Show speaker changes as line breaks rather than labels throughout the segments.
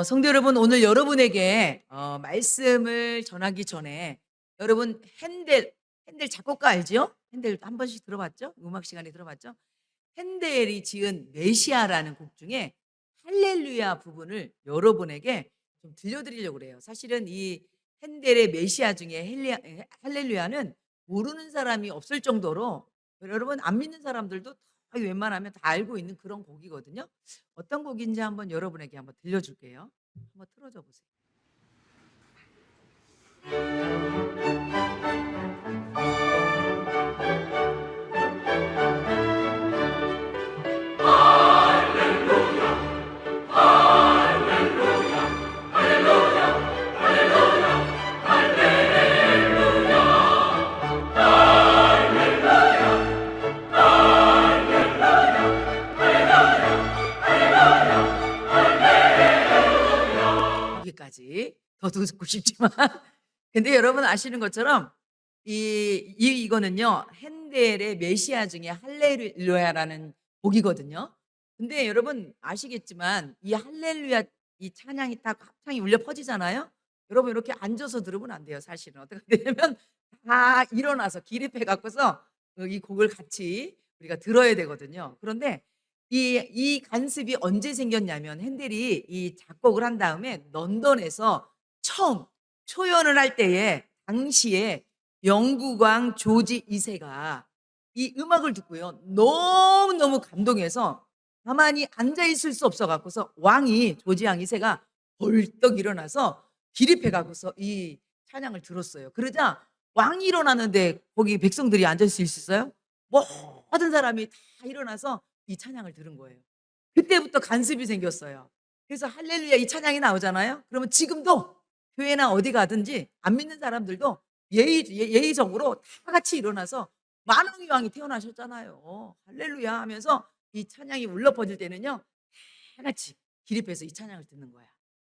성도 여러분, 오늘 여러분에게 말씀을 전하기 전에 여러분 핸델 작곡가 알지요? 핸델 한 번씩 들어봤죠? 음악 시간에 들어봤죠? 핸델이 지은 메시아라는 곡 중에 할렐루야 부분을 여러분에게 좀 들려드리려고 그래요. 사실은 이 핸델의 메시아 중에 할렐루야는 모르는 사람이 없을 정도로 여러분 안 믿는 사람들도 다 웬만하면 다 알고 있는 그런 곡이거든요. 어떤 곡인지 한번 여러분에게 한번 들려줄게요. 한번 틀어줘 보세요. 여기까지. 더 듣고 싶지만 근데 여러분 아시는 것처럼 이거는요 핸델의 메시아 중에 할렐루야라는 곡이거든요. 근데 여러분 아시겠지만 이 할렐루야 이 찬양이 딱 합창이 울려 퍼지잖아요. 여러분 이렇게 앉아서 들으면 안 돼요. 사실은 어떻게 되냐면 다 일어나서 기립해 갖고서 이 곡을 같이 우리가 들어야 되거든요. 그런데 이 간습이 언제 생겼냐면 핸델이 이 작곡을 한 다음에 런던에서 처음 초연을 할 때에 당시에 영국 왕 조지 2세가 이 음악을 듣고요. 너무너무 감동해서 가만히 앉아 있을 수 없어 갖고서 왕이 조지 왕 2세가 벌떡 일어나서 기립해 갖고서 이 찬양을 들었어요. 그러자 왕이 일어나는데 거기 백성들이 앉을 수 있었어요? 모든 사람이 다 일어나서 이 찬양을 들은 거예요. 그때부터 간습이 생겼어요. 그래서 할렐루야 이 찬양이 나오잖아요. 그러면 지금도 교회나 어디 가든지 안 믿는 사람들도 예의적으로 다 같이 일어나서 만왕의 왕이 태어나셨잖아요. 할렐루야 하면서 이 찬양이 울려 퍼질 때는요. 다 같이 기립해서 이 찬양을 듣는 거야.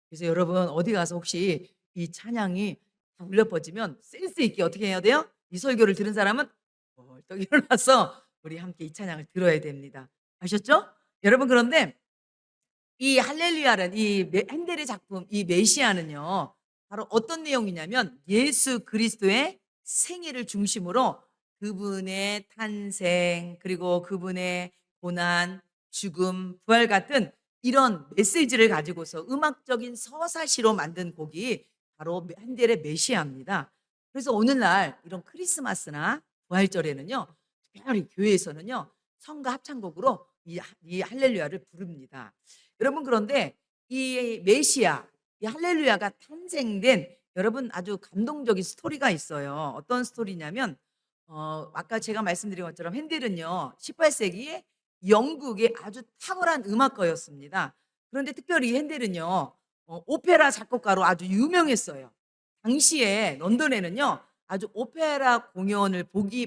그래서 여러분 어디 가서 혹시 이 찬양이 다 울려 퍼지면 센스 있게 어떻게 해야 돼요? 이 설교를 들은 사람은 벌떡 일어나서 우리 함께 이 찬양을 들어야 됩니다. 아셨죠? 여러분 그런데 이 할렐루야는 핸델의 작품 이 메시아는요. 바로 어떤 내용이냐면 예수 그리스도의 생애를 중심으로 그분의 탄생 그리고 그분의 고난, 죽음, 부활 같은 이런 메시지를 가지고서 음악적인 서사시로 만든 곡이 바로 핸델의 메시아입니다. 그래서 오늘날 이런 크리스마스나 부활절에는요. 특별히 교회에서는요. 성가 합창곡으로 이 할렐루야를 부릅니다. 여러분 그런데 이 메시아, 이 할렐루야가 탄생된 여러분 아주 감동적인 스토리가 있어요. 어떤 스토리냐면 아까 제가 말씀드린 것처럼 핸델은요. 18세기에 영국의 아주 탁월한 음악가였습니다. 그런데 특별히 핸델은요. 오페라 작곡가로 아주 유명했어요. 당시에 런던에는요. 아주 오페라 공연을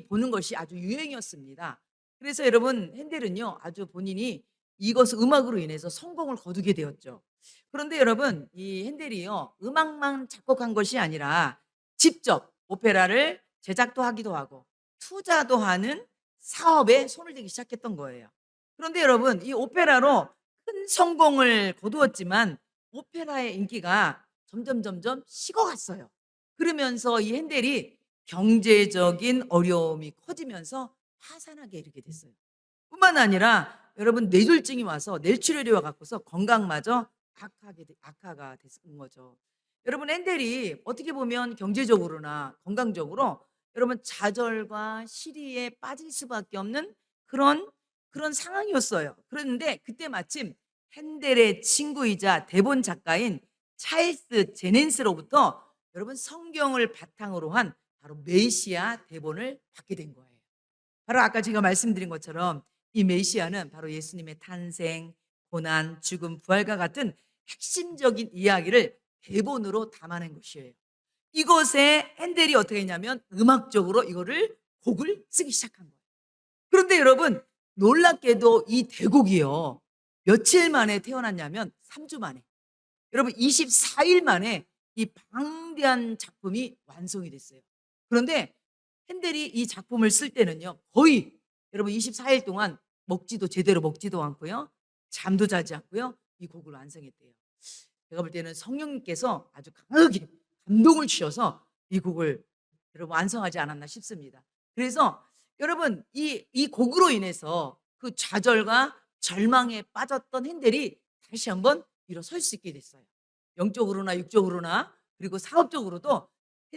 보는 것이 아주 유행이었습니다. 그래서 여러분 핸델은요. 아주 본인이 이것을 음악으로 인해서 성공을 거두게 되었죠. 그런데 여러분 이 핸델이요. 음악만 작곡한 것이 아니라 직접 오페라를 제작도 하기도 하고 투자도 하는 사업에 손을 대기 시작했던 거예요. 그런데 여러분 이 오페라로 큰 성공을 거두었지만 오페라의 인기가 점점 식어갔어요. 그러면서 이 핸델이 경제적인 어려움이 커지면서 파산하게 이르게 됐어요. 뿐만 아니라 여러분 뇌졸중이 와서 뇌출혈이 와 갖고서 건강마저 악화가 됐은 거죠. 여러분 핸델이 어떻게 보면 경제적으로나 건강적으로 여러분 좌절과 시리에 빠질 수밖에 없는 그런 상황이었어요. 그런데 그때 마침 핸델의 친구이자 대본 작가인 찰스 제넨스로부터 여러분 성경을 바탕으로 한 바로 메시아 대본을 받게 된 거예요. 바로 아까 제가 말씀드린 것처럼 이 메시아는 바로 예수님의 탄생, 고난, 죽음, 부활과 같은 핵심적인 이야기를 대본으로 담아낸 것이에요. 이것에 핸델이 어떻게 했냐면 음악적으로 이거를 곡을 쓰기 시작한 거예요. 그런데 여러분 놀랍게도 이 대곡이요. 며칠 만에 태어났냐면 3주 만에. 여러분 24일 만에 이 방대한 작품이 완성이 됐어요. 그런데 핸델이 이 작품을 쓸 때는요. 거의 여러분 24일 동안 제대로 먹지도 않고요. 잠도 자지 않고요. 이 곡을 완성했대요. 제가 볼 때는 성령님께서 아주 강하게 감동을 주셔서 이 곡을 여러분 완성하지 않았나 싶습니다. 그래서 여러분 이 곡으로 인해서 그 좌절과 절망에 빠졌던 핸델이 다시 한번 일어설 수 있게 됐어요. 영적으로나 육적으로나 그리고 사업적으로도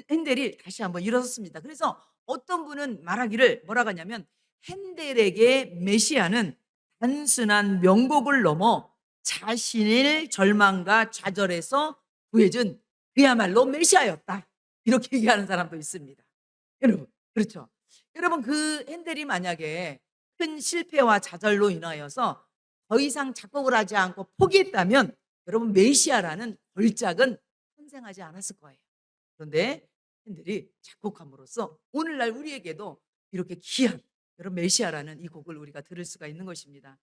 핸델이 다시 한번 일어섰습니다. 그래서 어떤 분은 말하기를 뭐라고 하냐면 핸델에게 메시아는 단순한 명곡을 넘어 자신의 절망과 좌절에서 구해준 그야말로 메시아였다. 이렇게 얘기하는 사람도 있습니다. 여러분, 그렇죠. 여러분, 그 핸델이 만약에 큰 실패와 좌절로 인하여서 더 이상 작곡을 하지 않고 포기했다면 여러분, 메시아라는 걸작은 탄생하지 않았을 거예요. 그런데 핸델이 작곡함으로써 오늘날 우리에게도 이렇게 귀한 여러분 메시아라는 이 곡을 우리가 들을 수가 있는 것입니다.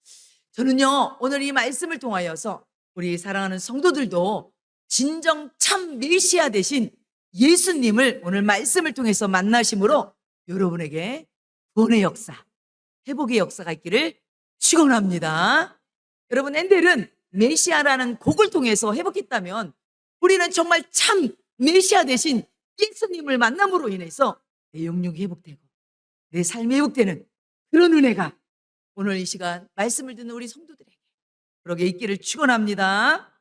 저는요, 오늘 이 말씀을 통하여서 우리 사랑하는 성도들도 진정 참 메시아 되신 예수님을 오늘 말씀을 통해서 만나심으로 여러분에게 구원의 역사, 회복의 역사가 있기를 축원합니다. 여러분, 핸델은 메시아라는 곡을 통해서 회복했다면 우리는 정말 참 메시아 되신 예수님을 만남으로 인해서 내 영육이 회복되고 내 삶이 회복되는 그런 은혜가 오늘 이 시간 말씀을 듣는 우리 성도들에게 그러게 있기를 축원합니다.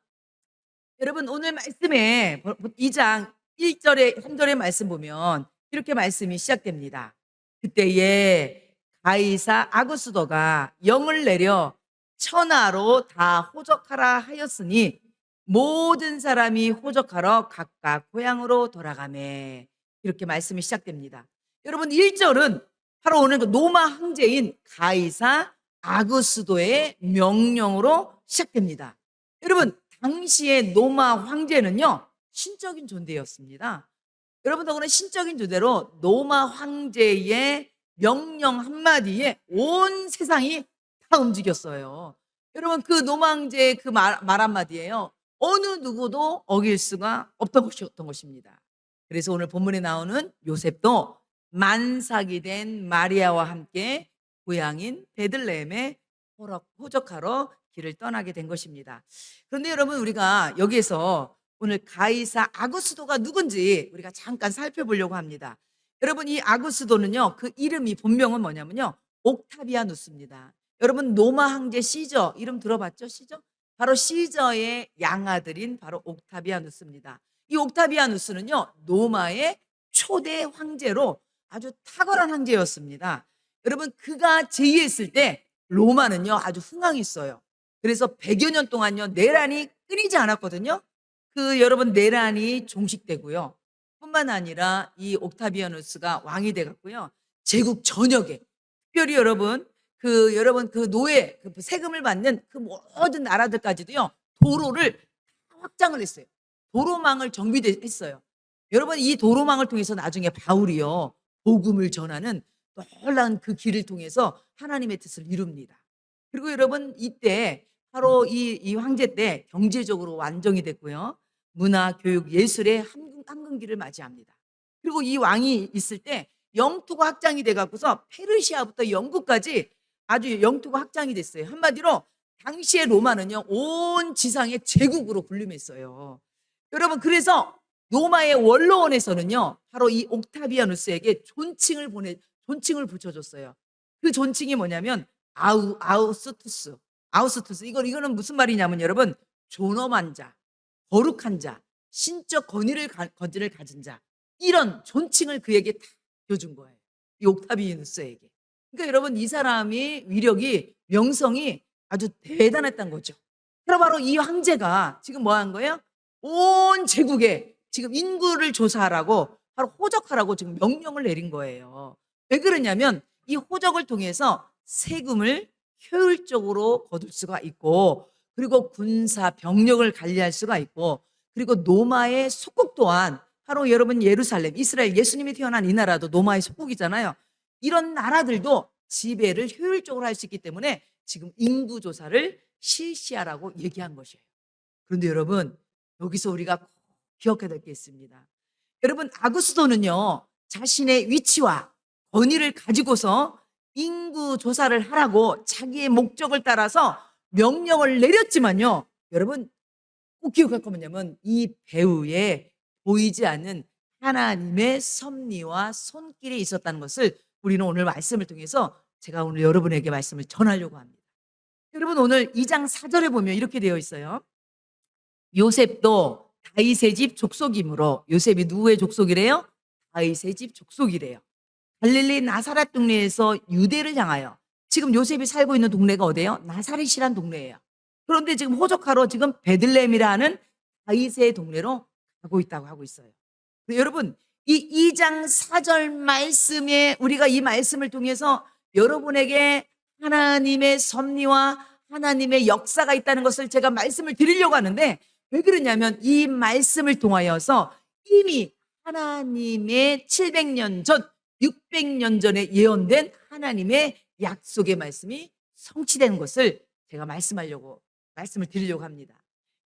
여러분, 오늘 말씀에 2장 1절에 3절의 말씀 보면 이렇게 말씀이 시작됩니다. 그때에 가이사 아구스도가 영을 내려 천하로 다 호적하라 하였으니 모든 사람이 호적하러 각각 고향으로 돌아가매. 이렇게 말씀이 시작됩니다. 여러분, 1절은 바로 오늘 그 로마 황제인 가이사 아구스도의 명령으로 시작됩니다. 여러분, 당시의 로마 황제는요, 신적인 존재였습니다. 여러분, 더구나 신적인 존재로 로마 황제의 명령 한마디에 온 세상이 다 움직였어요. 여러분, 그 로마 황제의 그 말 한마디예요. 어느 누구도 어길 수가 없던 것입니다. 그래서 오늘 본문에 나오는 요셉도 만삭이 된 마리아와 함께 고향인 베들레헴에 호적하러 길을 떠나게 된 것입니다. 그런데 여러분, 우리가 여기에서 오늘 가이사 아구스도가 누군지 우리가 잠깐 살펴보려고 합니다. 여러분, 이 아구스도는요, 그 이름이 본명은 뭐냐면요, 옥타비아누스입니다. 여러분, 로마 황제 시저 이름 들어봤죠? 시저? 바로 시저의 양아들인 바로 옥타비아누스입니다. 이 옥타비아누스는요, 로마의 초대 황제로 아주 탁월한 황제였습니다. 여러분, 그가 제위했을 때 로마는요, 아주 흥황했어요. 그래서 100여 년 동안요, 내란이 끊이지 않았거든요. 그 여러분, 내란이 종식되고요. 뿐만 아니라 이 옥타비아누스가 왕이 돼갔고요. 제국 전역에 특별히 여러분 그 노예 그 세금을 받는 그 모든 나라들까지도요, 도로를 확장을 했어요. 도로망을 정비했어요. 여러분, 이 도로망을 통해서 나중에 바울이요, 복음을 전하는 놀라운 그 길을 통해서 하나님의 뜻을 이룹니다. 그리고 여러분, 이때 바로 이 황제 때 경제적으로 완성이 됐고요. 문화, 교육, 예술의 한근기를 맞이합니다. 그리고 이 왕이 있을 때 영토가 확장이 돼 갖고서 페르시아부터 영국까지 아주 영토가 확장이 됐어요. 한마디로 당시의 로마는요, 온 지상의 제국으로 군림했어요. 여러분, 그래서 로마의 원로원에서는요, 바로 이 옥타비아누스에게 존칭을 붙여줬어요. 그 존칭이 뭐냐면 아우스투스. 이거는 무슨 말이냐면 여러분, 존엄한 자, 거룩한 자, 신적 권위를 가진 자, 이런 존칭을 그에게 다 줘준 거예요. 이 옥타비아누스에게. 그러니까 여러분, 이 사람이 위력이, 명성이 아주 대단했던 거죠. 그럼 바로 이 황제가 지금 뭐 한 거예요? 온 제국에 지금 인구를 조사하라고, 바로 호적하라고 지금 명령을 내린 거예요. 왜 그러냐면 이 호적을 통해서 세금을 효율적으로 거둘 수가 있고, 그리고 군사 병력을 관리할 수가 있고, 그리고 로마의 속국 또한 바로 여러분 예루살렘, 이스라엘, 예수님이 태어난 이 나라도 로마의 속국이잖아요. 이런 나라들도 지배를 효율적으로 할 수 있기 때문에 지금 인구조사를 실시하라고 얘기한 것이에요. 그런데 여러분, 여기서 우리가 꼭 기억해야 될 게 있습니다. 여러분, 아구스도는요, 자신의 위치와 권위를 가지고서 인구조사를 하라고 자기의 목적을 따라서 명령을 내렸지만요, 여러분, 꼭 기억할 건 뭐냐면 이 배후에 보이지 않는 하나님의 섭리와 손길이 있었다는 것을 우리는 오늘 말씀을 통해서 제가 오늘 여러분에게 말씀을 전하려고 합니다. 여러분 오늘 2장 4절에 보면 이렇게 되어 있어요. 요셉도 다윗의 집 족속이므로. 요셉이 누구의 족속이래요? 다윗의 집 족속이래요. 갈릴리 나사렛 동네에서 유대를 향하여, 지금 요셉이 살고 있는 동네가 어디예요? 나사렛이란 동네예요. 그런데 지금 호적하러 지금 베들레헴이라는 다윗의 동네로 가고 있다고 하고 있어요. 여러분 이 2장 4절 말씀에 우리가 이 말씀을 통해서 여러분에게 하나님의 섭리와 하나님의 역사가 있다는 것을 제가 말씀을 드리려고 하는데, 왜 그러냐면 이 말씀을 통하여서 이미 하나님의 700년 전, 600년 전에 예언된 하나님의 약속의 말씀이 성취된 것을 제가 말씀을 드리려고 합니다.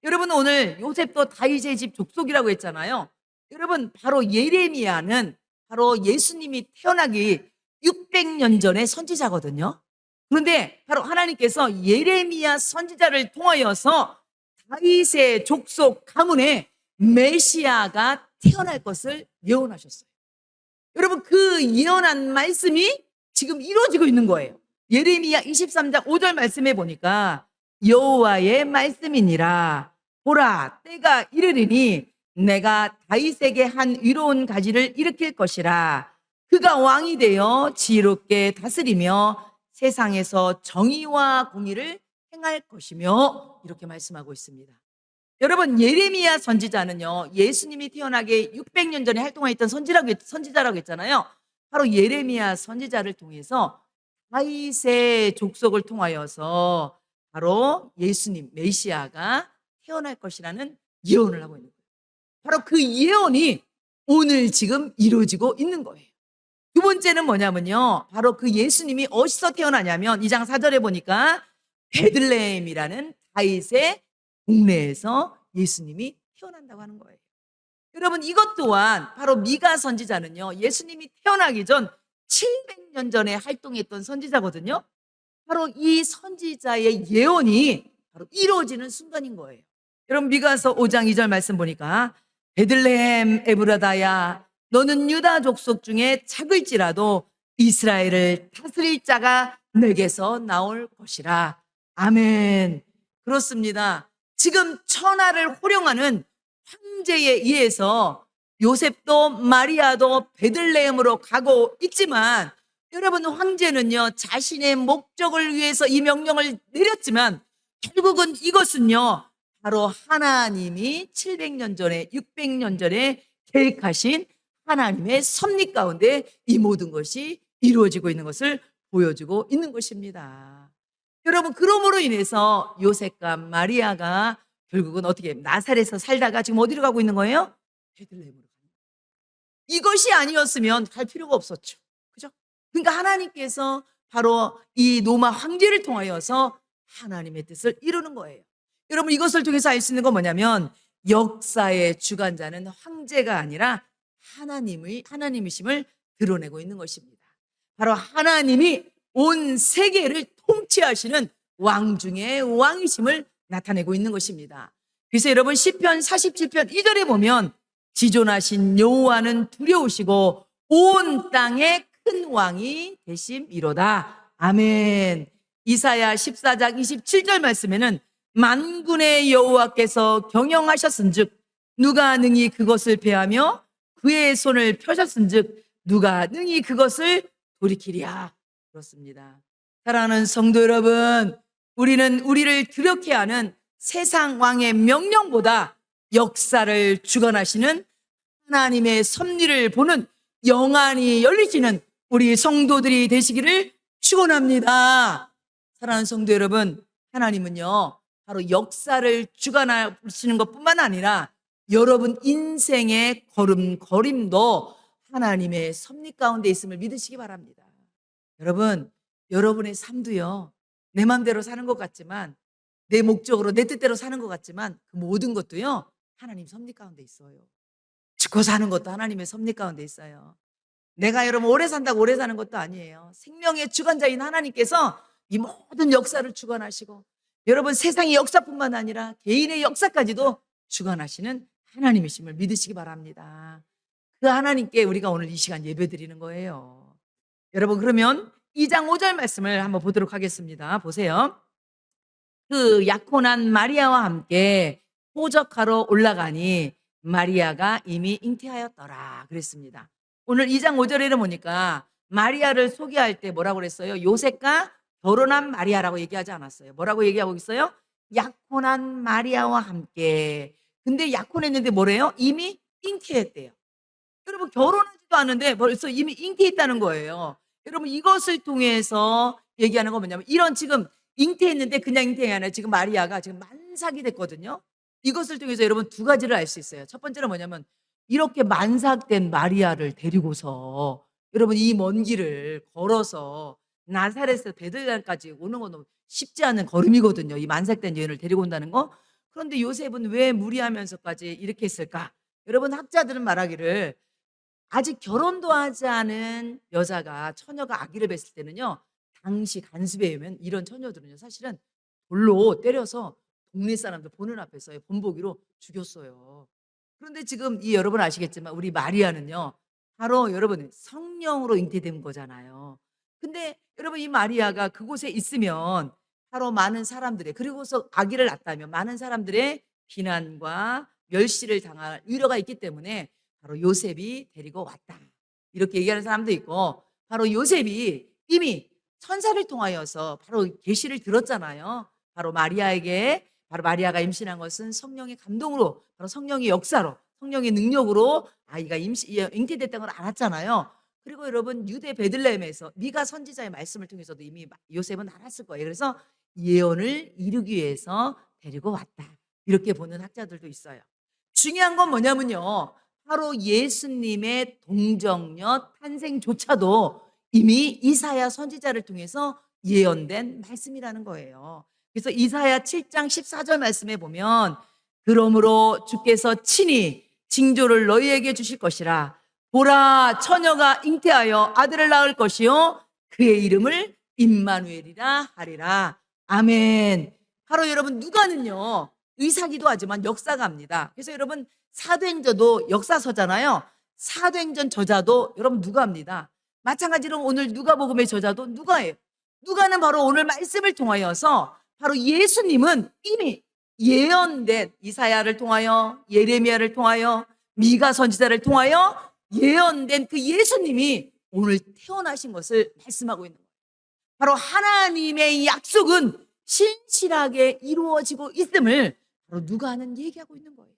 여러분 오늘 요셉도 다윗의 집 족속이라고 했잖아요. 여러분 바로 예레미야는 바로 예수님이 태어나기 600년 전의 선지자거든요. 그런데 바로 하나님께서 예레미야 선지자를 통하여서 다윗의 족속 가문에 메시아가 태어날 것을 예언하셨어요. 여러분 그 예언한 말씀이 지금 이루어지고 있는 거예요. 예레미야 23장 5절 말씀에 보니까 여호와의 말씀이니라. 보라, 때가 이르리니 내가 다윗에게 한 위로운 가지를 일으킬 것이라. 그가 왕이 되어 지혜롭게 다스리며 세상에서 정의와 공의를 행할 것이며, 이렇게 말씀하고 있습니다. 여러분 예레미야 선지자는요, 예수님이 태어나기 600년 전에 활동했던 선지자라고 했잖아요. 바로 예레미야 선지자를 통해서 다윗의 족속을 통하여서 바로 예수님 메시아가 태어날 것이라는 예언을 하고 있는 거예요. 바로 그 예언이 오늘 지금 이루어지고 있는 거예요. 두 번째는 뭐냐면요, 바로 그 예수님이 어디서 태어나냐면 2장 4절에 보니까 베들레헴이라는 다윗의 동네에서 예수님이 태어난다고 하는 거예요. 여러분 이것 또한 바로 미가 선지자는요, 예수님이 태어나기 전 700년 전에 활동했던 선지자거든요. 바로 이 선지자의 예언이 바로 이루어지는 순간인 거예요. 여러분 미가서 5장 2절 말씀 보니까 베들레헴 에브라다야, 너는 유다 족속 중에 작을지라도 이스라엘을 다스릴 자가 내게서 나올 것이라. 아멘. 그렇습니다. 지금 천하를 호령하는 황제에 의해서 요셉도 마리아도 베들레헴으로 가고 있지만, 여러분 황제는요 자신의 목적을 위해서 이 명령을 내렸지만 결국은 이것은요 바로 하나님이 700년 전에 600년 전에 계획하신 하나님의 섭리 가운데 이 모든 것이 이루어지고 있는 것을 보여주고 있는 것입니다. 여러분 그러므로 인해서 요셉과 마리아가 결국은 어떻게 나사렛에서 살다가 지금 어디로 가고 있는 거예요? 베들레헴으로. 이것이 아니었으면 갈 필요가 없었죠. 그죠? 그러니까 하나님께서 바로 이 로마 황제를 통하여서 하나님의 뜻을 이루는 거예요. 여러분 이것을 통해서 알 수 있는 건 뭐냐면 역사의 주관자는 황제가 아니라 하나님이심을 드러내고 있는 것입니다. 바로 하나님이 온 세계를 통치하시는 왕 중의 왕이심을 나타내고 있는 것입니다. 그래서 여러분 시편 47편 2절에 보면 지존하신 여호와는 두려우시고 온 땅에 큰 왕이 되심이로다. 아멘. 이사야 14장 27절 말씀에는 만군의 여호와께서 경영하셨은즉 누가 능히 그것을 패하며 그의 손을 펴셨은즉 누가 능히 그것을 돌이키랴. 그렇습니다. 사랑하는 성도 여러분, 우리는 우리를 두렵게 하는 세상 왕의 명령보다 역사를 주관하시는 하나님의 섭리를 보는 영안이 열리시는 우리 성도들이 되시기를 축원합니다. 사랑하는 성도 여러분, 하나님은요 바로 역사를 주관하시는 것뿐만 아니라 여러분 인생의 걸음걸임도 하나님의 섭리 가운데 있음을 믿으시기 바랍니다. 여러분, 여러분의 삶도요 내 마음대로 사는 것 같지만, 내 목적으로 내 뜻대로 사는 것 같지만 그 모든 것도요 하나님 섭리 가운데 있어요. 죽고 사는 것도 하나님의 섭리 가운데 있어요. 내가 여러분 오래 산다고 오래 사는 것도 아니에요. 생명의 주관자인 하나님께서 이 모든 역사를 주관하시고 여러분 세상의 역사뿐만 아니라 개인의 역사까지도 주관하시는 하나님이심을 믿으시기 바랍니다. 그 하나님께 우리가 오늘 이 시간 예배드리는 거예요. 여러분 그러면 2장 5절 말씀을 한번 보도록 하겠습니다. 보세요. 그 약혼한 마리아와 함께 호적하러 올라가니 마리아가 이미 잉태하였더라 그랬습니다. 오늘 2장 5절에는 보니까 마리아를 소개할 때 뭐라고 그랬어요? 요셉과 결혼한 마리아라고 얘기하지 않았어요. 뭐라고 얘기하고 있어요? 약혼한 마리아와 함께. 근데 약혼했는데 뭐래요? 이미 잉태했대요. 여러분 결혼하지도 않은데 벌써 이미 잉태했다는 거예요. 여러분 이것을 통해서 얘기하는 건 뭐냐면 이런 지금 잉태했는데 그냥 잉태가 아니라 지금 마리아가 지금 만삭이 됐거든요. 이것을 통해서 여러분 두 가지를 알 수 있어요. 첫 번째는 뭐냐면 이렇게 만삭된 마리아를 데리고서 여러분 이 먼 길을 걸어서 나사렛에서 베들레헴까지 오는 건 쉽지 않은 걸음이거든요. 이 만삭된 여인을 데리고 온다는 거. 그런데 요셉은 왜 무리하면서까지 이렇게 했을까? 여러분 학자들은 말하기를 아직 결혼도 하지 않은 여자가 처녀가 아기를 뱄을 때는요. 당시 간습에 의하면 이런 처녀들은요. 사실은 돌로 때려서 동네 사람들 보는 앞에서 본보기로 죽였어요. 그런데 지금 이 여러분 아시겠지만 우리 마리아는요. 바로 여러분 성령으로 잉태된 거잖아요. 근데 여러분 이 마리아가 그곳에 있으면 바로 많은 사람들의 그리고서 아기를 낳았다면 많은 사람들의 비난과 멸시를 당할 우려가 있기 때문에 바로 요셉이 데리고 왔다. 이렇게 얘기하는 사람도 있고 바로 요셉이 이미 천사를 통하여서 바로 계시를 들었잖아요. 바로 마리아에게 바로 마리아가 임신한 것은 성령의 감동으로 바로 성령의 역사로 성령의 능력으로 아이가 잉태됐다는 걸 알았잖아요. 그리고 여러분 유대 베들레헴에서 미가 선지자의 말씀을 통해서도 이미 요셉은 알았을 거예요. 그래서 예언을 이루기 위해서 데리고 왔다. 이렇게 보는 학자들도 있어요. 중요한 건 뭐냐면요. 바로 예수님의 동정녀 탄생조차도 이미 이사야 선지자를 통해서 예언된 말씀이라는 거예요. 그래서 이사야 7장 14절 말씀에 보면 그러므로 주께서 친히 징조를 너희에게 주실 것이라 보라 처녀가 잉태하여 아들을 낳을 것이요 그의 이름을 임마누엘이라 하리라. 아멘. 바로 여러분 누가는요 의사기도 하지만 역사가입니다. 그래서 여러분 사도행전도 역사서잖아요. 사도행전 저자도 여러분 누가입니다. 마찬가지로 오늘 누가복음의 저자도 누가예요. 누가는 바로 오늘 말씀을 통하여서 바로 예수님은 이미 예언된 이사야를 통하여 예레미야를 통하여 미가 선지자를 통하여 예언된 그 예수님이 오늘 태어나신 것을 말씀하고 있는 거예요. 바로 하나님의 약속은 신실하게 이루어지고 있음을 바로 누가는 얘기하고 있는 거예요.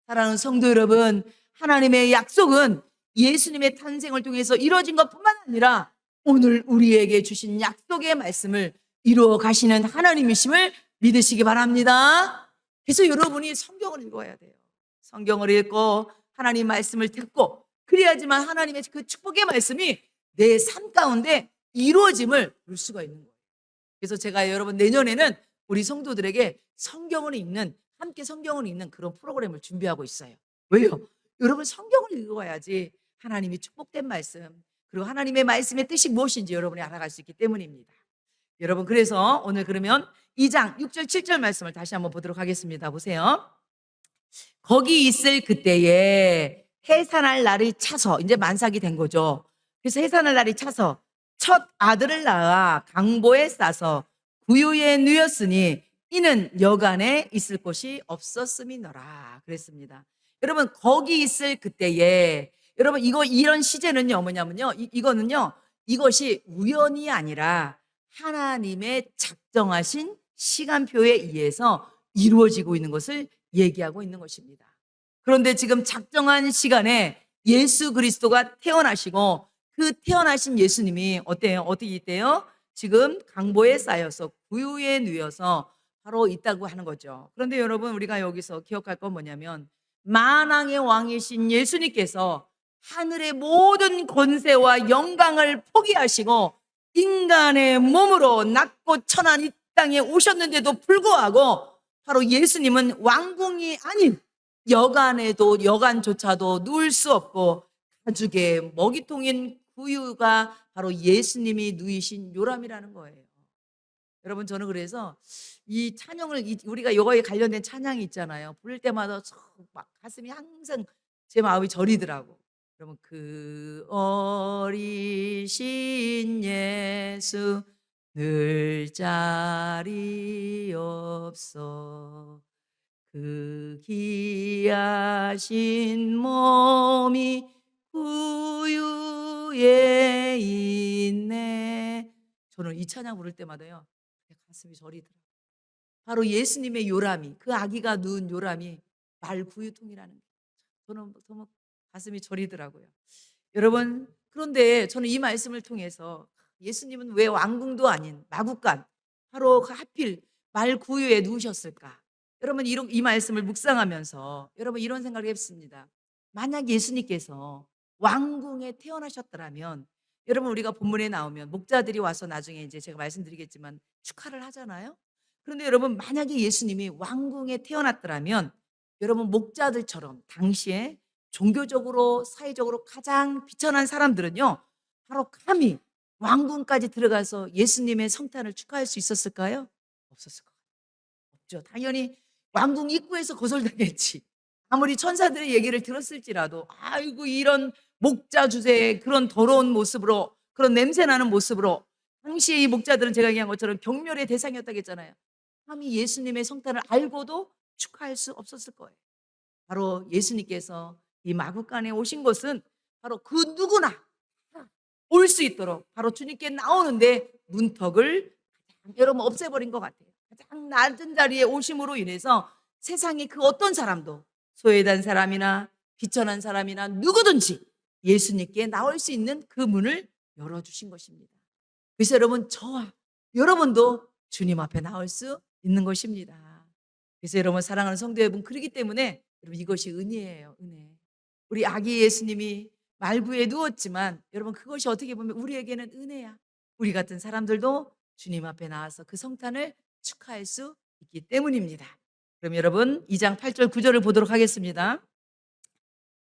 사랑하는 성도 여러분, 하나님의 약속은 예수님의 탄생을 통해서 이루어진 것뿐만 아니라 오늘 우리에게 주신 약속의 말씀을 이루어 가시는 하나님이심을 믿으시기 바랍니다. 그래서 여러분이 성경을 읽어야 돼요. 성경을 읽고 하나님 말씀을 듣고 그래야지만 하나님의 그 축복의 말씀이 내 삶 가운데 이루어짐을 볼 수가 있는 거예요. 그래서 제가 여러분 내년에는 우리 성도들에게 성경을 읽는 함께 성경을 읽는 그런 프로그램을 준비하고 있어요. 왜요? 여러분 성경을 읽어야지 하나님이 축복된 말씀 그리고 하나님의 말씀의 뜻이 무엇인지 여러분이 알아갈 수 있기 때문입니다. 여러분 그래서 오늘 그러면 2장 6절 7절 말씀을 다시 한번 보도록 하겠습니다. 보세요. 거기 있을 그때에 해산할 날이 차서 이제 만삭이 된 거죠. 그래서 해산할 날이 차서 첫 아들을 낳아 강보에 싸서 구유에 누였으니 이는 여간에 있을 곳이 없었음이너라 그랬습니다. 여러분 거기 있을 그때에 여러분 이런 시제는요 뭐냐면요 이거는요 이것이 우연이 아니라 하나님의 작정하신 시간표에 의해서 이루어지고 있는 것을 얘기하고 있는 것입니다. 그런데 지금 작정한 시간에 예수 그리스도가 태어나시고 그 태어나신 예수님이 어때요? 어떻게 있대요? 지금 강보에 쌓여서 구유에 누여서 바로 있다고 하는 거죠. 그런데 여러분 우리가 여기서 기억할 건 뭐냐면 만왕의 왕이신 예수님께서 하늘의 모든 권세와 영광을 포기하시고 인간의 몸으로 낮고 천한 이 땅에 오셨는데도 불구하고 바로 예수님은 왕궁이 아닌 여간에도 여간조차도 누울 수 없고 가죽의 먹이통인 구유가 바로 예수님이 누이신 요람이라는 거예요. 여러분 저는 그래서 이 찬양을 우리가 요거에 관련된 찬양이 있잖아요. 부를 때마다 막 가슴이 항상 제 마음이 저리더라고. 그러면 그 어리신 예수 늘 자리 없어 그 귀하신 몸이 구유에 있네. 저는 이 찬양 부를 때마다요 가슴이 저리더라고요. 바로 예수님의 요람이, 그 아기가 누운 요람이 말구유통이라는 게 저는 너무 가슴이 저리더라고요. 여러분 그런데 저는 이 말씀을 통해서 예수님은 왜 왕궁도 아닌 마구간 바로 그 하필 말구유에 누우셨을까? 여러분 이 말씀을 묵상하면서 여러분 이런 생각을 했습니다. 만약 예수님께서 왕궁에 태어나셨더라면 여러분 우리가 본문에 나오면 목자들이 와서 나중에 이제 제가 말씀드리겠지만 축하를 하잖아요. 그런데 여러분 만약에 예수님이 왕궁에 태어났더라면 여러분 목자들처럼 당시에 종교적으로 사회적으로 가장 비천한 사람들은요 바로 감히 왕궁까지 들어가서 예수님의 성탄을 축하할 수 있었을까요? 없었을 것 같아요. 없죠. 당연히 왕궁 입구에서 거절당했지. 아무리 천사들의 얘기를 들었을지라도 아이고 이런 목자 주제에 그런 더러운 모습으로 그런 냄새나는 모습으로 당시에 이 목자들은 제가 얘기한 것처럼 경멸의 대상이었다고 했잖아요. 감히 예수님의 성탄을 알고도 축하할 수 없었을 거예요. 바로 예수님께서 이 마구간에 오신 것은 바로 그 누구나 올 수 있도록 바로 주님께 나오는데 문턱을 여러분 없애버린 것 같아요. 가장 낮은 자리에 오심으로 인해서 세상의 그 어떤 사람도 소외된 사람이나 비천한 사람이나 누구든지 예수님께 나올 수 있는 그 문을 열어주신 것입니다. 그래서 여러분 저와 여러분도 주님 앞에 나올 수 있는 것입니다. 그래서 여러분 사랑하는 성도 여러분 그렇기 때문에 여러분 이것이 은혜예요. 은혜. 우리 아기 예수님이 말구에 누웠지만 여러분 그것이 어떻게 보면 우리에게는 은혜야. 우리 같은 사람들도 주님 앞에 나와서 그 성탄을 축하할 수 있기 때문입니다. 그럼 여러분 2장 8절 9절을 보도록 하겠습니다.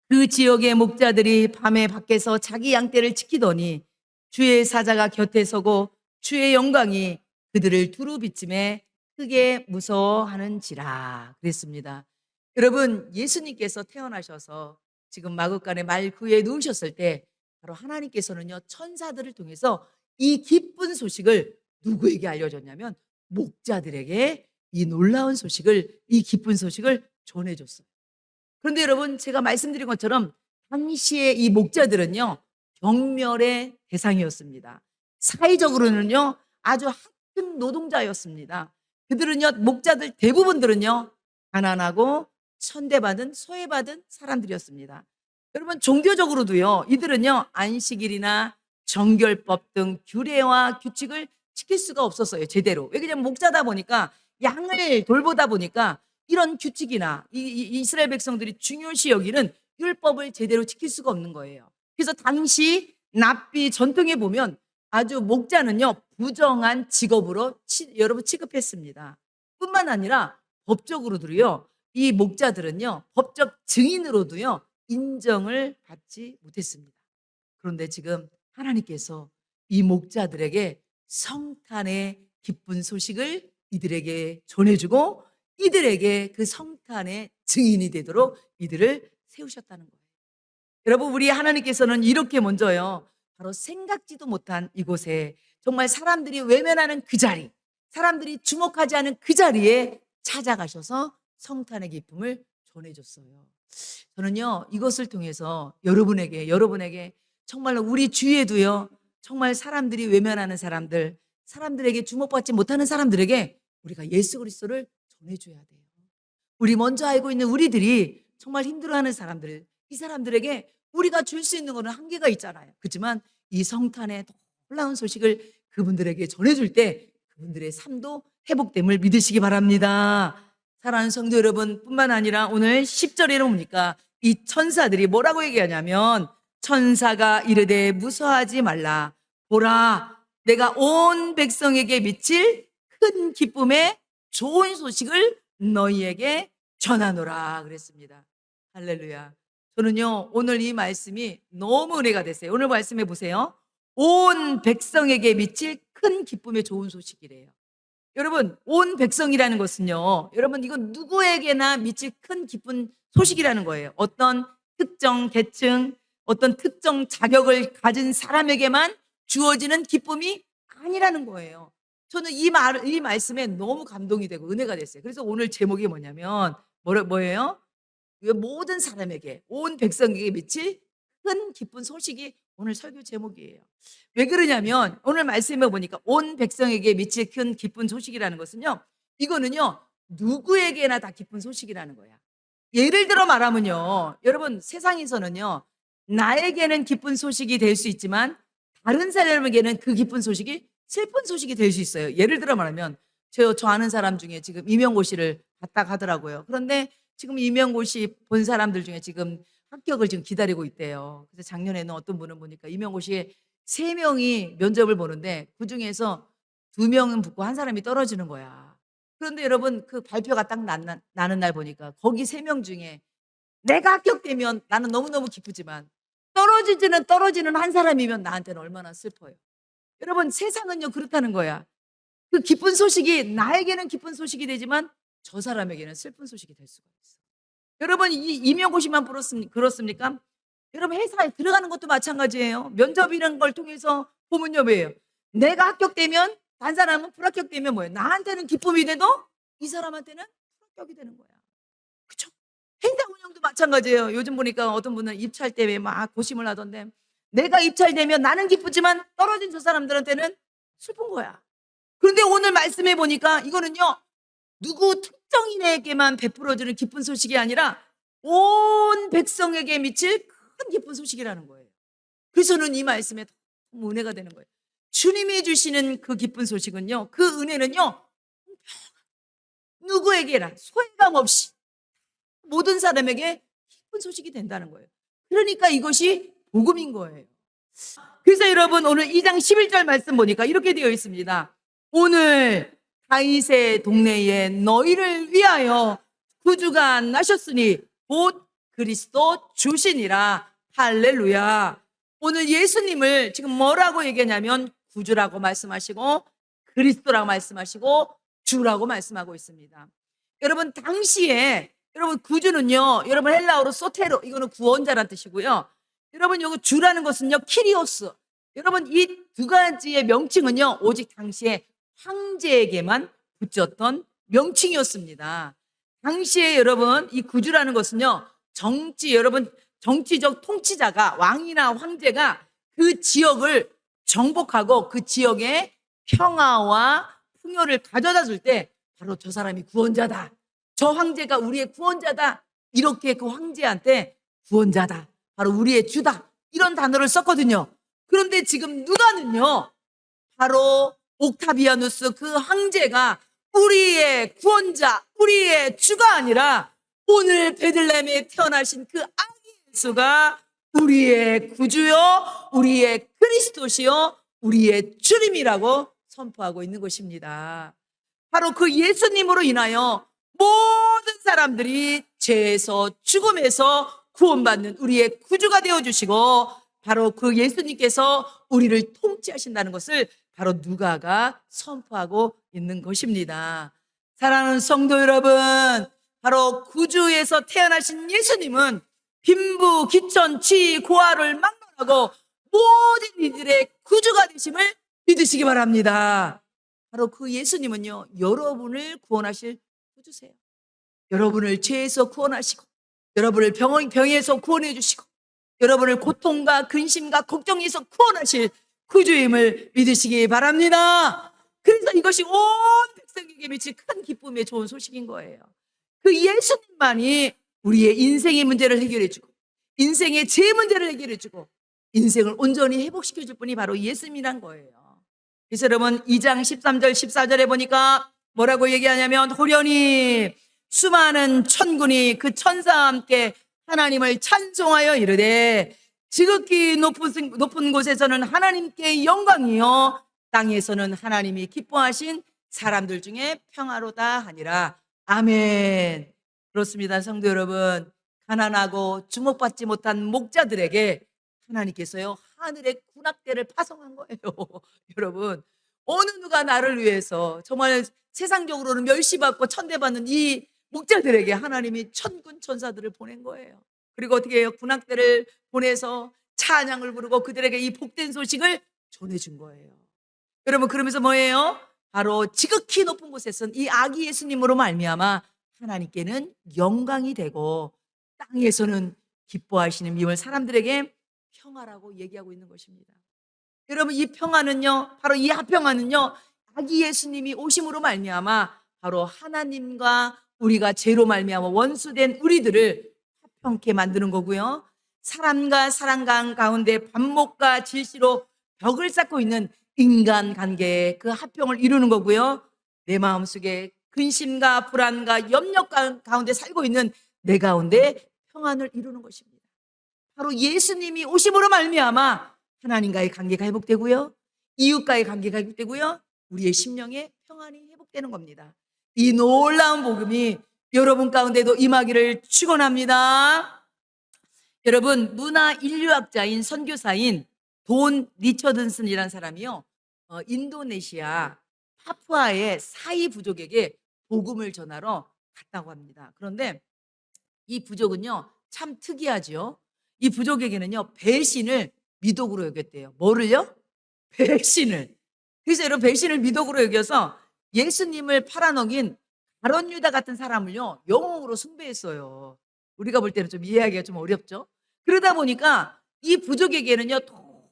그 지역의 목자들이 밤에 밖에서 자기 양떼를 지키더니 주의 사자가 곁에 서고 주의 영광이 그들을 두루 비침에 크게 무서워하는지라 그랬습니다. 여러분 예수님께서 태어나셔서 지금 마구간에 말구에 누우셨을 때 바로 하나님께서는요 천사들을 통해서 이 기쁜 소식을 누구에게 알려줬냐면 목자들에게 이 놀라운 소식을 이 기쁜 소식을 전해줬어요. 그런데 여러분 제가 말씀드린 것처럼 당시에 이 목자들은요 경멸의 대상이었습니다. 사회적으로는요 아주 하급 노동자였습니다. 그들은요 목자들 대부분들은요 가난하고 천대받은 소외받은 사람들이었습니다. 여러분 종교적으로도요 이들은요 안식일이나 정결법 등 규례와 규칙을 지킬 수가 없었어요. 제대로. 왜냐하면 목자다 보니까 양을 돌보다 보니까 이런 규칙이나 이스라엘 백성들이 중요시 여기는 율법을 제대로 지킬 수가 없는 거예요. 그래서 당시 납비 전통에 보면 아주 목자는요 부정한 직업으로 여러분 취급했습니다. 뿐만 아니라 법적으로도요 이 목자들은요 법적 증인으로도요 인정을 받지 못했습니다. 그런데 지금 하나님께서 이 목자들에게 성탄의 기쁜 소식을 이들에게 전해주고 이들에게 그 성탄의 증인이 되도록 이들을 세우셨다는 거예요. 여러분 우리 하나님께서는 이렇게 먼저요 바로 생각지도 못한 이곳에 정말 사람들이 외면하는 그 자리 사람들이 주목하지 않은 그 자리에 찾아가셔서 성탄의 기쁨을 전해줬어요. 저는요 이것을 통해서 여러분에게 정말로 우리 주위에도요 정말 사람들이 외면하는 사람들 사람들에게 주목받지 못하는 사람들에게 우리가 예수 그리스도를 전해줘야 돼요. 우리 먼저 알고 있는 우리들이 정말 힘들어하는 사람들 이 사람들에게 우리가 줄 수 있는 것은 한계가 있잖아요. 그렇지만 이 성탄의 놀라운 소식을 그분들에게 전해줄 때 그분들의 삶도 회복됨을 믿으시기 바랍니다. 사랑하는 성도 여러분 뿐만 아니라 오늘 10절에 보니까 이 천사들이 뭐라고 얘기하냐면 천사가 이르되 무서워하지 말라 보라 내가 온 백성에게 미칠 큰 기쁨의 좋은 소식을 너희에게 전하노라 그랬습니다. 할렐루야. 저는요 오늘 이 말씀이 너무 은혜가 됐어요. 오늘 말씀해 보세요. 온 백성에게 미칠 큰 기쁨의 좋은 소식이래요. 여러분, 온 백성이라는 것은요, 여러분, 이건 누구에게나 미칠 큰 기쁜 소식이라는 거예요. 어떤 특정 계층, 어떤 특정 자격을 가진 사람에게만 주어지는 기쁨이 아니라는 거예요. 저는 이 말씀에 너무 감동이 되고 은혜가 됐어요. 그래서 오늘 제목이 뭐냐면, 뭐예요? 모든 사람에게, 온 백성에게 미칠 큰 기쁜 소식이 오늘 설교 제목이에요. 왜 그러냐면 오늘 말씀해 보니까 온 백성에게 미칠 큰 기쁜 소식이라는 것은요, 이거는요, 누구에게나 다 기쁜 소식이라는 거야. 예를 들어 말하면요, 여러분, 세상에서는요, 나에게는 기쁜 소식이 될 수 있지만 다른 사람에게는 그 기쁜 소식이 슬픈 소식이 될 수 있어요. 예를 들어 말하면 저 아는 사람 중에 지금 임용고 시를 봤다 하더라고요. 그런데 지금 임용고 시 본 사람들 중에 지금 합격을 지금 기다리고 있대요. 그래서 작년에는 어떤 분은 보니까 임용고 시에 3명이 면접을 보는데 그중에서 2명은 붙고 한 사람이 떨어지는 거야. 그런데 여러분, 그 발표가 딱 나는 날 보니까 거기 3명 중에 내가 합격되면 나는 너무너무 기쁘지만 떨어지는 한 사람이면 나한테는 얼마나 슬퍼요. 여러분, 세상은요 그렇다는 거야. 그 기쁜 소식이 나에게는 기쁜 소식이 되지만 저 사람에게는 슬픈 소식이 될 수가 있어. 여러분, 이 임용고시만 그렇습니까? 여러분, 회사에 들어가는 것도 마찬가지예요. 면접이라는 걸 통해서 보면요, 뭐예요? 내가 합격되면 다른 사람은 불합격되면 뭐예요? 나한테는 기쁨이 돼도 이 사람한테는 불합격이 되는 거야. 그쵸? 행사 운영도 마찬가지예요. 요즘 보니까 어떤 분은 입찰 때문에 막 고심을 하던데, 내가 입찰되면 나는 기쁘지만 떨어진 저 사람들한테는 슬픈 거야. 그런데 오늘 말씀해 보니까 이거는요, 누구 특정인에게만 베풀어주는 기쁜 소식이 아니라 온 백성에게 미칠 큰 기쁜 소식이라는 거예요. 그래서 저는 이 말씀에 너무 은혜가 되는 거예요. 주님이 주시는 그 기쁜 소식은요, 그 은혜는요, 누구에게나 소외감 없이 모든 사람에게 기쁜 소식이 된다는 거예요. 그러니까 이것이 복음인 거예요. 그래서 여러분, 오늘 2장 11절 말씀 보니까 이렇게 되어 있습니다. 오늘 다윗의 동네에 너희를 위하여 구주가 나셨으니 곧 그리스도 주시니라. 할렐루야. 오늘 예수님을 지금 뭐라고 얘기하냐면 구주라고 말씀하시고 그리스도라고 말씀하시고 주라고 말씀하고 있습니다. 여러분, 당시에 여러분, 구주는요, 여러분, 헬라어로 소테로, 이거는 구원자란 뜻이고요. 여러분, 여기 주라는 것은요, 키리오스. 여러분, 이 두 가지의 명칭은요, 오직 당시에 황제에게만 붙였던 명칭이었습니다. 당시에 여러분, 이 구주라는 것은요, 여러분, 정치적 통치자가, 왕이나 황제가 그 지역을 정복하고 그 지역의 평화와 풍요를 가져다 줄 때 바로 저 사람이 구원자다, 저 황제가 우리의 구원자다, 이렇게 그 황제한테 구원자다, 바로 우리의 주다, 이런 단어를 썼거든요. 그런데 지금 누가는요, 바로 옥타비아누스 그 황제가 우리의 구원자, 우리의 주가 아니라 오늘 베들레헴에 태어나신 그 아기 예수가 우리의 구주요, 우리의 그리스도시요, 우리의 주님이라고 선포하고 있는 것입니다. 바로 그 예수님으로 인하여 모든 사람들이 죄에서 죽음에서 구원받는 우리의 구주가 되어주시고, 바로 그 예수님께서 우리를 통치하신다는 것을 바로 누가가 선포하고 있는 것입니다. 사랑하는 성도 여러분, 바로 구주에서 태어나신 예수님은 빈부, 기천, 치, 고아를 막론하고 모든 이들의 구주가 되심을 믿으시기 바랍니다. 바로 그 예수님은요, 여러분을 구원하실 구주세요. 여러분을 죄에서 구원하시고, 여러분을 병에서 구원해 주시고, 여러분을 고통과 근심과 걱정에서 구원하실 구주임을 믿으시기 바랍니다. 그래서 이것이 온 백성에게 미칠 큰 기쁨의 좋은 소식인 거예요. 그 예수님만이 우리의 인생의 문제를 해결해 주고, 인생의 죄 문제를 해결해 주고, 인생을 온전히 회복시켜 줄 분이 바로 예수님이란 거예요. 그래서 여러분, 2장 13절 14절에 보니까 뭐라고 얘기하냐면, 호련히 수많은 천군이 그 천사와 함께 하나님을 찬송하여 이르되, 지극히 높은 곳에서는 하나님께 영광이요, 땅에서는 하나님이 기뻐하신 사람들 중에 평화로다 하니라. 아멘. 그렇습니다. 성도 여러분, 가난하고 주목받지 못한 목자들에게 하나님께서요, 하늘의 군악대를 파송한 거예요. 여러분, 어느 누가 나를 위해서 정말 세상적으로는 멸시받고 천대받는 이 목자들에게 하나님이 천군 천사들을 보낸 거예요. 그리고 어떻게 해요? 군악대를 보내서 찬양을 부르고 그들에게 이 복된 소식을 전해준 거예요. 여러분, 그러면서 뭐예요? 바로 지극히 높은 곳에선 이 아기 예수님으로 말미암아 하나님께는 영광이 되고 땅에서는 기뻐하시는 님을 사람들에게 평화라고 얘기하고 있는 것입니다. 여러분, 이 평화는요, 바로 이 화평화는요, 아기 예수님이 오심으로 말미암아 바로 하나님과 우리가 죄로 말미암아 원수된 우리들을 화평케 만드는 거고요. 사람과 사람 가운데 반목과 질시로 벽을 쌓고 있는 인간 관계의 그 화평을 이루는 거고요. 내 마음속에 근심과 불안과 염려 가운데 살고 있는 내 가운데 평안을 이루는 것입니다. 바로 예수님이 오심으로 말미암아 하나님과의 관계가 회복되고요, 이웃과의 관계가 회복되고요, 우리의 심령의 평안이 회복되는 겁니다. 이 놀라운 복음이 여러분 가운데도 임하기를 축원합니다. 여러분, 문화 인류학자인 선교사인 돈 리처든슨이라는 사람이요, 인도네시아 파푸아의 사이 부족에게 복음을 전하러 갔다고 합니다. 그런데 이 부족은요, 참 특이하죠. 이 부족에게는요, 배신을 미덕으로 여겼대요. 뭐를요? 배신을. 그래서 여러분, 배신을 미덕으로 여겨서 예수님을 팔아넘긴 가룟 유다 같은 사람을요, 영웅으로 숭배했어요. 우리가 볼 때는 좀 이해하기가 좀 어렵죠. 그러다 보니까 이 부족에게는요,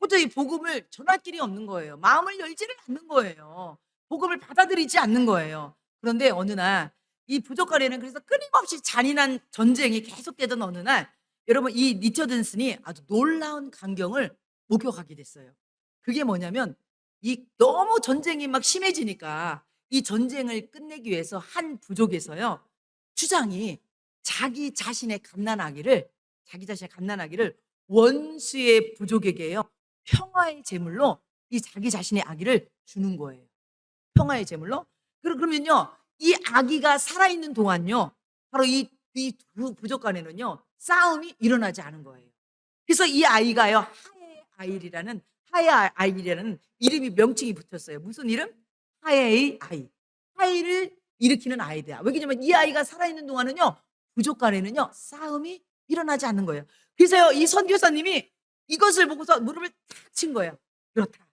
도저히 복음을 전할 길이 없는 거예요. 마음을 열지를 않는 거예요. 복음을 받아들이지 않는 거예요. 그런데 어느 날 이 부족 간에는 그래서 끊임없이 잔인한 전쟁이 계속되던 어느 날, 여러분, 이 리처든슨이 아주 놀라운 광경을 목격하게 됐어요. 그게 뭐냐면, 이 너무 전쟁이 막 심해지니까 이 전쟁을 끝내기 위해서 한 부족에서요, 주장이 자기 자신의 갓난아기를 원수의 부족에게요, 평화의 제물로 이 자기 자신의 아기를 주는 거예요. 평화의 제물로. 그러면요, 이 아기가 살아있는 동안요, 바로 이 두 부족 간에는요, 싸움이 일어나지 않은 거예요. 그래서 이 아이가요, 하의 아이라는 이름이, 명칭이 붙었어요. 무슨 이름? 하의 아이. 하의를 일으키는 아이다. 왜냐면 이 아이가 살아있는 동안은요, 부족 간에는요, 싸움이 일어나지 않는 거예요. 그래서요, 이 선교사님이 이것을 보고서 무릎을 탁 친 거예요. 그렇다.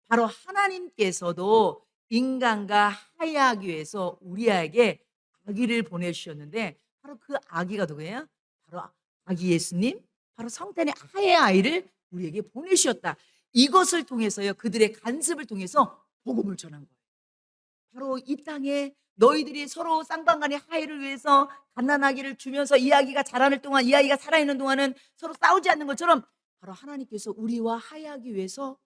바로 하나님께서도 인간과 화해하기 위해서 우리에게 아기를 보내주셨는데, 바로 그 아기가 누구예요? 바로 아기 예수님, 바로 성탄의 화해의 아이를 우리에게 보내주셨다. 이것을 통해서요, 그들의 간섭을 통해서 복음을 전한 거예요. 바로 이 땅에 너희들이 서로 쌍방간의 화해를 위해서 갓난아기를 주면서 이 아기가 자라는 동안, 이 아이가 살아있는 동안은 서로 싸우지 않는 것처럼, 바로 하나님께서 우리와 화해하기 위해서,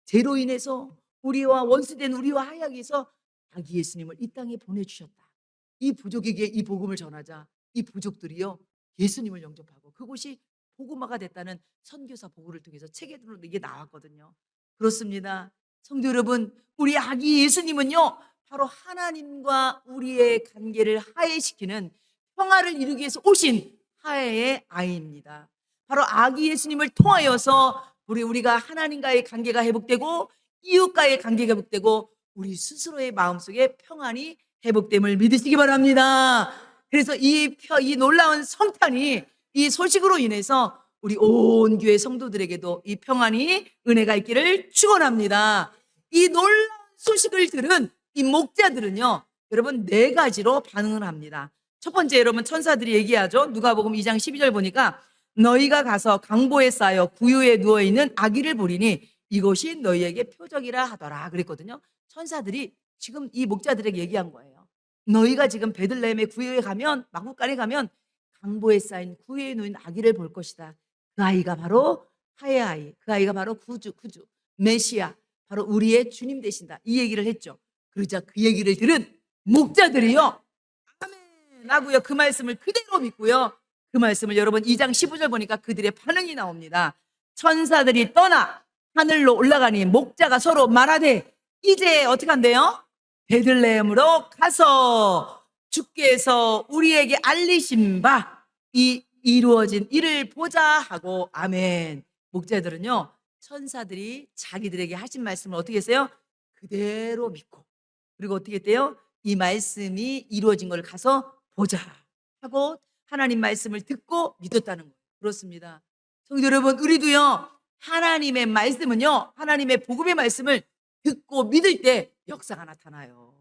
죄로 인해서 우리와 원수된 우리와 화해하기 위해서 아기 예수님을 이 땅에 보내주셨다. 이 부족에게 이 복음을 전하자 이 부족들이요, 예수님을 영접하고 그곳이 복음화가 됐다는 선교사 보고를 통해서 책에도 이게 나왔거든요. 그렇습니다. 성도 여러분, 우리 아기 예수님은요, 바로 하나님과 우리의 관계를 화해시키는, 평화를 이루기 위해서 오신 화해의 아이입니다. 바로 아기 예수님을 통하여서 우리가 하나님과의 관계가 회복되고 이웃과의 관계가 회복되고 우리 스스로의 마음속에 평안이 회복됨을 믿으시기 바랍니다. 그래서 이 놀라운 성탄이, 이 소식으로 인해서 우리 온 교회 성도들에게도 이 평안이, 은혜가 있기를 축원합니다. 이 놀라운 소식을 들은 이 목자들은요, 여러분, 4가지로 반응을 합니다. 첫 번째, 여러분, 천사들이 얘기하죠. 누가복음 2장 12절 보니까 너희가 가서 강보에 쌓여 구유에 누워있는 아기를 보리니 이것이 너희에게 표적이라 하더라 그랬거든요. 천사들이 지금 이 목자들에게 얘기한 거예요. 너희가 지금 베들레헴의 구유에 가면, 마구간에 가면 강보에 쌓인 구유에 누인 아기를 볼 것이다. 그 아이가 바로 하의 아이, 그 아이가 바로 구주, 메시아, 바로 우리의 주님 되신다. 이 얘기를 했죠. 그러자 그 얘기를 들은 목자들이요, 아멘 하고요, 그 말씀을 그대로 믿고요, 그 말씀을 여러분 2장 15절 보니까 그들의 반응이 나옵니다. 천사들이 떠나 하늘로 올라가니 목자가 서로 말하되 이제 어떻게 한대요? 베들레헴으로 가서 주께서 우리에게 알리신 바 이 이루어진 일을 보자 하고, 아멘. 목자들은요, 천사들이 자기들에게 하신 말씀을 어떻게 했어요? 그대로 믿고, 그리고 어떻게 돼요? 이 말씀이 이루어진 걸 가서 보자 하고 하나님 말씀을 듣고 믿었다는 거예요. 그렇습니다. 성도 여러분, 우리도요, 하나님의 말씀은요, 하나님의 복음의 말씀을 듣고 믿을 때 역사가 나타나요.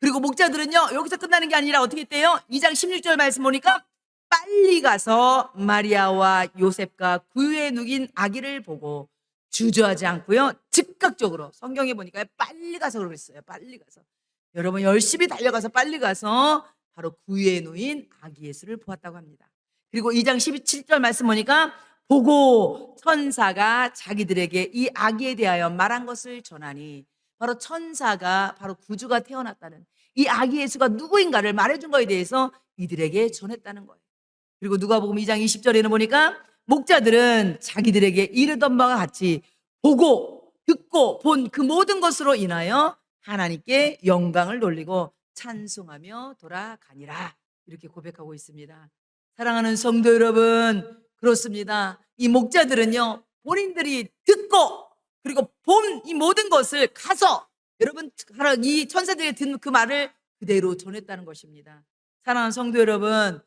그리고 목자들은요, 여기서 끝나는 게 아니라 어떻게 했대요? 2장 16절 말씀 보니까 빨리 가서 마리아와 요셉과 구유에 누긴 아기를 보고 주저하지 않고요, 즉각적으로, 성경에 보니까 빨리 가서 그랬어요. 빨리 가서. 여러분, 열심히 달려가서 빨리 가서 바로 구유에 누인 아기 예수를 보았다고 합니다. 그리고 2장 17절 말씀 보니까 보고 천사가 자기들에게 이 아기에 대하여 말한 것을 전하니, 바로 천사가 바로 구주가 태어났다는, 이 아기 예수가 누구인가를 말해준 거에 대해서 이들에게 전했다는 거예요. 그리고 누가복음 2장 20절에는 보니까 목자들은 자기들에게 이르던 바와 같이 보고 듣고 본 그 모든 것으로 인하여 하나님께 영광을 돌리고 찬송하며 돌아가니라, 이렇게 고백하고 있습니다. 사랑하는 성도 여러분, 그렇습니다. 이 목자들은요, 본인들이 듣고 그리고 본 이 모든 것을 가서, 여러분, 이 천사들이 듣는 그 말을 그대로 전했다는 것입니다. 사랑하는 성도 여러분,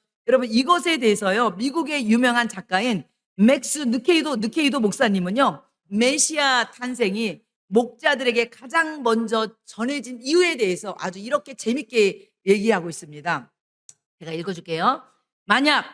이것에 대해서요, 미국의 유명한 작가인 맥스 느케이도 목사님은요, 메시아 탄생이 목자들에게 가장 먼저 전해진 이유에 대해서 아주 이렇게 재밌게 얘기하고 있습니다. 제가 읽어줄게요. 만약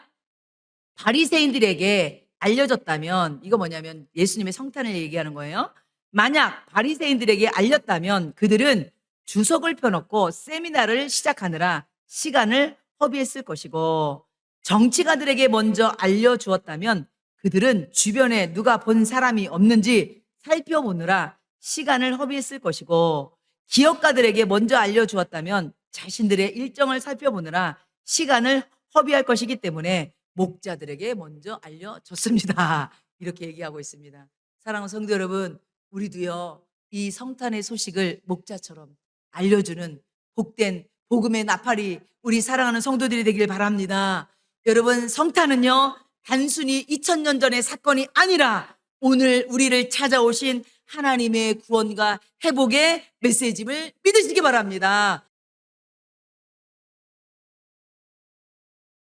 바리새인들에게 알려졌다면, 이거 뭐냐면 예수님의 성탄을 얘기하는 거예요. 만약 바리새인들에게 알렸다면 그들은 주석을 펴놓고 세미나를 시작하느라 시간을 허비했을 것이고, 정치가들에게 먼저 알려주었다면 그들은 주변에 누가 본 사람이 없는지 살펴보느라 시간을 허비했을 것이고, 기업가들에게 먼저 알려주었다면 자신들의 일정을 살펴보느라 시간을 허비할 것이기 때문에 목자들에게 먼저 알려줬습니다. 이렇게 얘기하고 있습니다. 사랑하는 성도 여러분, 우리도요, 이 성탄의 소식을 목자처럼 알려주는 복된 복음의 나팔이 우리 사랑하는 성도들이 되길 바랍니다. 여러분, 성탄은요, 단순히 2000년 전의 사건이 아니라 오늘 우리를 찾아오신 하나님의 구원과 회복의 메시지를 믿으시기 바랍니다.